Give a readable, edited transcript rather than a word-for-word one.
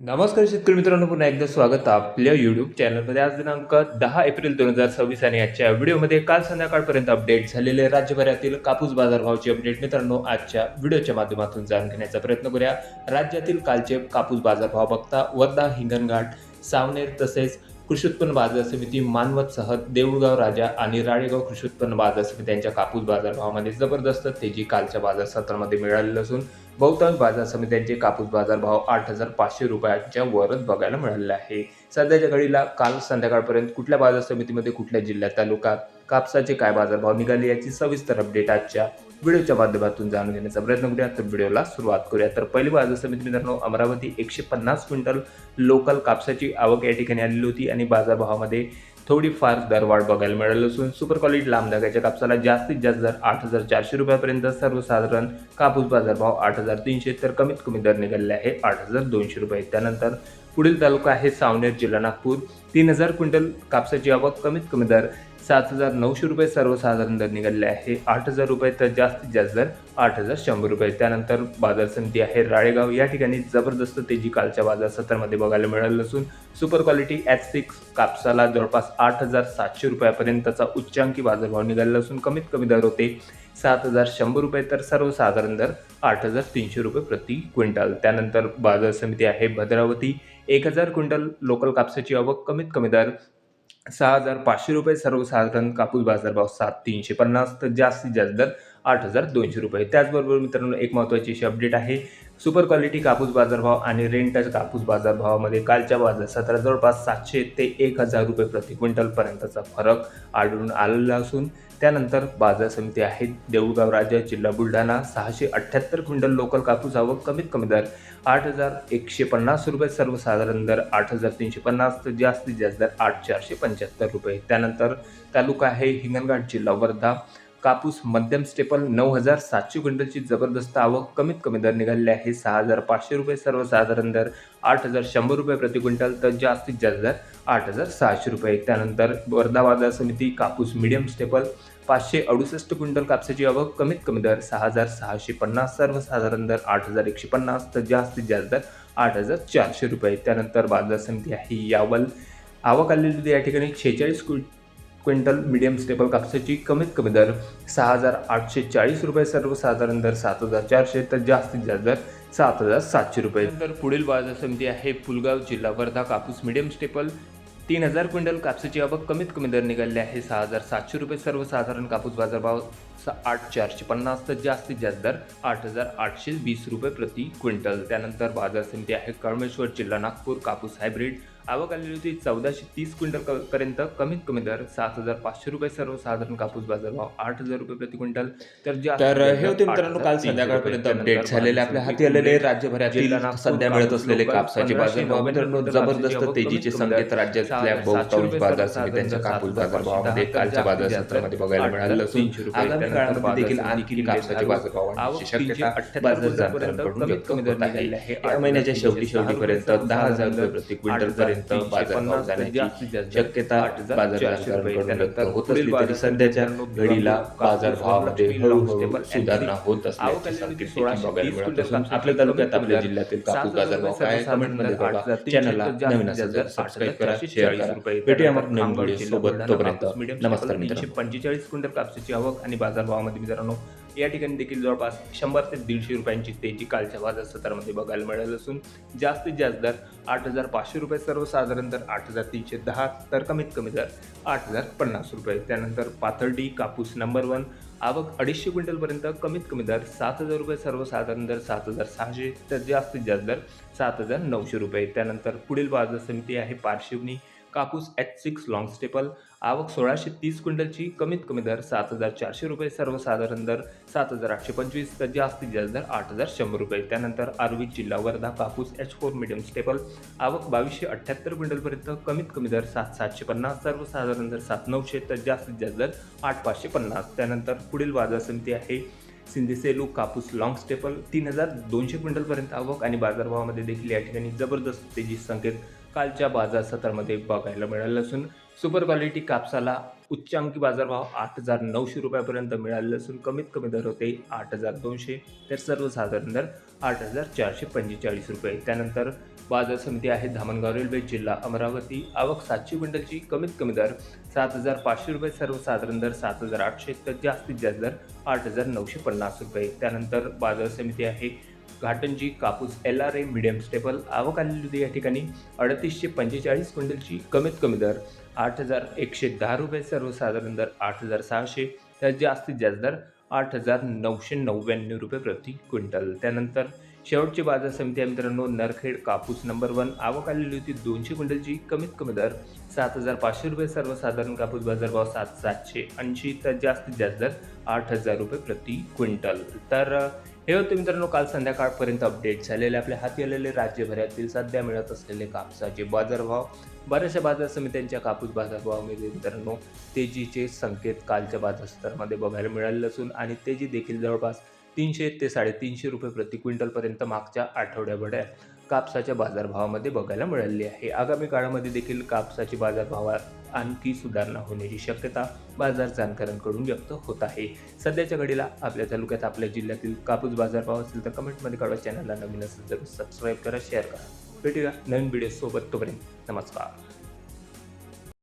नमस्कार शेतकरी मित्रांनो, पुन्हा एकदा स्वागत आपल्या YouTube चॅनलमध्ये. आज दिनांक 10 एप्रिल 2026 आणि आजच्या व्हिडिओमध्ये काल संध्याकाळपर्यंत अपडेट झालेले राज्यभरातील कापूस बाजारभावाची अपडेट मित्रांनो आजच्या व्हिडिओच्या माध्यमातून जाणून घेण्याचा प्रयत्न करूया. राज्यातील कालचे कापूस बाजारभाव बघता वर्धा, हिंगणघाट, सावनेर तसेच कृषी उत्पन्न बाजार समिती मानवतसह देऊळगाव राजा आणि राळेगाव कृषी उत्पन्न बाजार समिती यांच्या कापूस बाजारभावामध्ये जबरदस्त तेजी कालच्या बाजार सत्रामध्ये मिळालेली असून बहुतांश बाजार समित्यांचे कापूस बाजारभाव 8,500 रुपयांच्या वरच बघायला मिळाले आहे. सध्याच्या घडीला काल संध्याकाळपर्यंत कुठल्या बाजार समितीमध्ये कुठल्या जिल्ह्यात तालुक्यात कापसाचे काय बाजारभाव निघाले याची सविस्तर अपडेट आजच्या व्हिडिओच्या माध्यमातून जाणून घेण्याचा प्रयत्न करूया. तर व्हिडिओला सुरुवात करूया. तर पहिली बाजार समिती मित्रांनो अमरावती 150 क्विंटल लोकल कापसाची आवक या ठिकाणी आलेली होती आणि बाजारभावामध्ये थोडीफार दरवाढ बघायला मिळाली असून सुपर क्वालिटी लांब धाग्याच्या कापसाला जास्तीत जास्त दर 8,400 रुपयापर्यंत, सर्वसाधारण कापूस बाजारभाव 8,300 तर कमीत कमी दर निघालेले आहे 8,200 रुपये. त्यानंतर पुढील तालुका आहे सावनेर, जिल्हा नागपूर. 3,000 क्विंटल कापसाची आवक, कमीत कमी दर 7,900 रुपये, सर्वसाधारण दर निघालेले आहे 8,000 रुपये तर जास्तीत जास्त दर 8,100 रुपये. त्यानंतर बाजार समिती आहे राळेगाव. या ठिकाणी जबरदस्त तेजी कालच्या बाजार सत्रामध्ये बघायला मिळाली असून सुपर क्वालिटी H6 कापसाला जवळपास 8,700 रुपयापर्यंतचा उच्चांकी बाजारभाव निघालेला असून कमीत कमी दर होते 7,100 रुपये तर सर्वसाधारण दर 8,300 रुपये प्रति क्विंटल. त्यानंतर बाजार समिती आहे भद्रावती. 1,000 क्विंटल लोकल कापसाची आवक, कमीत कमी दर 6,500 रुपये, सर्वसाधारण कापूस बाजारभाव 7,350 तर जास्तीत जास्त दर 8,200 रुपये. त्याचबरोबर मित्रांनो एक महत्त्वाची अशी अपडेट आहे. सुपर क्वालिटी कापूस बाजारभाव आणि रेंटच कापूस बाजारभावामध्ये कालच्या बाजार सत्रात जवळपास 700 ते 1,000 रुपये प्रति क्विंटलपर्यंतचा फरक आढळून आलेला असून त्यानंतर बाजार समिती आहे देऊळगाव राजा, जिल्हा बुलढाणा. 678 क्विंटल लोकल कापूस आवक, कमीत कमी दर 8,150 रुपये, सर्वसाधारण दर 8,350 तर जास्तीत जास्त दर 8,475 रुपये. त्यानंतर तालुका आहे हिंगणघाट, जिल्हा वर्धा. कापूस मध्यम स्टेपल 9,700 क्विंटलची जबरदस्त आवक, कमीत कमी दर निघालेले आहे 6,500 रुपये, सर्वसाधारण दर 8,100 रुपये प्रति क्विंटल तर जास्तीत जास्त दर 8,600 रुपये. त्यानंतर वर्धा बाजार समिती कापूस मीडियम स्टेपल 568 क्विंटल कापसाची आवक, कमीत कमी दर 6,650, सर्वसाधारण दर 8,150 तर जास्तीत जास्त दर 8,400 रुपये. त्यानंतर बाजार समिती आहे यावल. आवक आलेली होती या ठिकाणी 46 क्विंटल मीडियम स्टेपल कापसाची, कमीत कमी दर 6,840 रुपये, सर्वसाधारण दर 7,400 तर जास्तीत जास्त दर 7,700 रुपये. तर पुढील बाजार समिती आहे पुलगाव, जिल्हा वर्धा. कापूस मीडियम स्टेपल 3,000 क्विंटल कापसाची आवक, कमीत कमी दर निघालेले आहे 6,700 रुपये, सर्वसाधारण कापूस बाजारभाव 8,450 तर जास्तीत जास्त दर 8,820 रुपये प्रति क्विंटल. त्यानंतर बाजार समिती आहे कळमेश्वर, जिल्हा नागपूर. कापूस हायब्रिड आवक आलेली होती 1,430 क्विंटल पर्यंत, कमीत कमी दर 7,500 रुपये, सर्वसाधारण कापूस बाजारभाव 8,000 रुपये प्रति क्विंटल तर हे होते मित्रांनो काल संध्याकाळपर्यंत अपडेट झालेले आपल्या हाती आलेले राज्यभरातील सध्या मिळत असलेले कापसाचे बाजारभाव. मित्रांनो जबरदस्त तेजीचे संकेत राज्यातल्या बहुतांश बाजार समित्यांच्या कापूस बाजारभावामध्ये कालच्या बाजार सत्रामध्ये बघायला मिळाले असून आगामी काळामध्ये देखील आणखी कापसाचे बाजारभाव वाढण्याची शक्यता बाजार जाणकारांकडून व्यक्त होत आहे. या महिन्याच्या शेवटीपर्यंत 10,000 रुपये प्रति क्विंटल पर्यंत बाजारभाव जाण्याची शक्यता बाजार जाणकारांकडून व्यक्त होत असली तरी सध्याच्या घडीला बाजारभावामध्ये हळूहळू सुधारणा होत असल्याचे संकेत बघायला मिळत असून आपल्या तालुक्यात आपल्या जिल्ह्यातील कापूस बाजारभाव काय कमेंटमध्ये कळवा. चॅनलला नवीन असेल तर सबस्क्राईब करा, शेअर करा. भेटूया मग नवीन व्हिडिओ सोबत. तोपर्यंत नमस्कार मित्रांनो. 345 क्विंटल कापसाची आवक आणि बाजारभावामध्ये मित्रांनो या ठिकाणी देखील जवळपास 100 ते 150 रुपयांची तेजी कालच्या बाजार सत्रामध्ये बघायला मिळाली असून जास्तीत जास्त दर 8,500 रुपये, सर्वसाधारण दर 8,310 तर कमीत कमी दर 8,050 रुपये. त्यानंतर पाथर्डी कापूस नंबर 1. आवक 250 क्विंटलपर्यंत, कमीत कमी दर 7,000 रुपये, सर्वसाधारण दर 7,600 तर जास्तीत जास्त दर 7,900 रुपये. त्यानंतर पुढील बाजार समिती आहे पारशिवनी. कापूस H6 लॉंग स्टेपल. आवक 1,630 क्विंटलची, कमीत कमी दर 7,400 रुपये, सर्वसाधारण दर 7,825 तर जास्तीत जास्त दर 8,100 रुपये. त्यानंतर आर्वी, जिल्हा वर्धा. कापूस H4 मीडियम स्टेपल. आवक 2,278 क्विंटलपर्यंत, कमीत कमी दर 7,750, सर्वसाधारण दर 7,900 तर जास्तीत जास्त दर 8,550. त्यानंतर पुढील बाजार समिती आहे सिंधी सेलू. कापूस लॉंग स्टेपल 3,200 क्विंटलपर्यंत आवक आणि बाजारभावामध्ये देखील या ठिकाणी जबरदस्त तेजी संकेत कालच्या बाजार सत्रामध्ये बघायला मिळालं असून सुपर क्वालिटी कापसाला उच्चांकी बाजारभाव 8,900 रुपयापर्यंत मिळाले असून कमीत कमी दर होते 8,200, तर सर्वसाधारण दर 8,445 रुपये. त्यानंतर बाजार समिती आहे धामणगाव रेल्वे जिल्हा अमरावती. आवक 700 क्विंटलची, कमीत कमी दर 7,500 रुपये, सर्वसाधारण दर 7,800, तर जास्तीत जास्त दर 8,950 रुपये. त्यानंतर बाजार समिती आहे घाटंजी कापूस LRA मीडियम स्टेबल. आवक आलेली होती या ठिकाणी 3,845 क्विंटलची, कमीत कमी दर 8,110 रुपये, सर्वसाधारण दर 8,600, तर जास्तीत जास्त दर 8,999 रुपये प्रति क्विंटल. त्यानंतर शेवटची बाजार समिती आहे मित्रांनो नरखेड कापूस नंबर 1. आवक आलेली होती 200 क्विंटलची, कमीत कमी दर 7,500 रुपये, सर्वसाधारण कापूस बाजारभाव 7,780, तर जास्तीत जास्त दर 8,000 रुपये प्रति क्विंटल. तर हे होते मित्रांनो काल संध्याकाळपर्यंत अपडेट झालेले आपल्या हाती आलेले राज्यभरातील सध्या मिळत असलेले कापसाचे बाजारभाव. बऱ्याचशा बाजार समित्यांच्या कापूस बाजारभावामध्ये मित्रांनो तेजीचे संकेत कालच्या बाजार सत्रामध्ये बघायला मिळाले असून आणि तेजी देखील जवळपास 300 ते 350 रुपये प्रति क्विंटलपर्यंत मागच्या आठवड्याभरात कापसाच्या बाजारभावामध्ये बघायला मिळाली आहे. आगामी काळामध्ये देखील कापसाची बाजारभावात आणखी सुधारणा होण्याची शक्यता बाजार जाणकारांकडून व्यक्त होत आहे. सध्याच्या घडीला आपल्या तालुक्यात आपल्या जिल्ह्यातील कापूस बाजारभाव असेल तर कमेंटमध्ये कळवा. चॅनलला नवीन असेल तर सबस्क्राईब करा, शेअर करा. भेटूया नवीन व्हिडिओ सोबत. तोपर्यंत नमस्कार.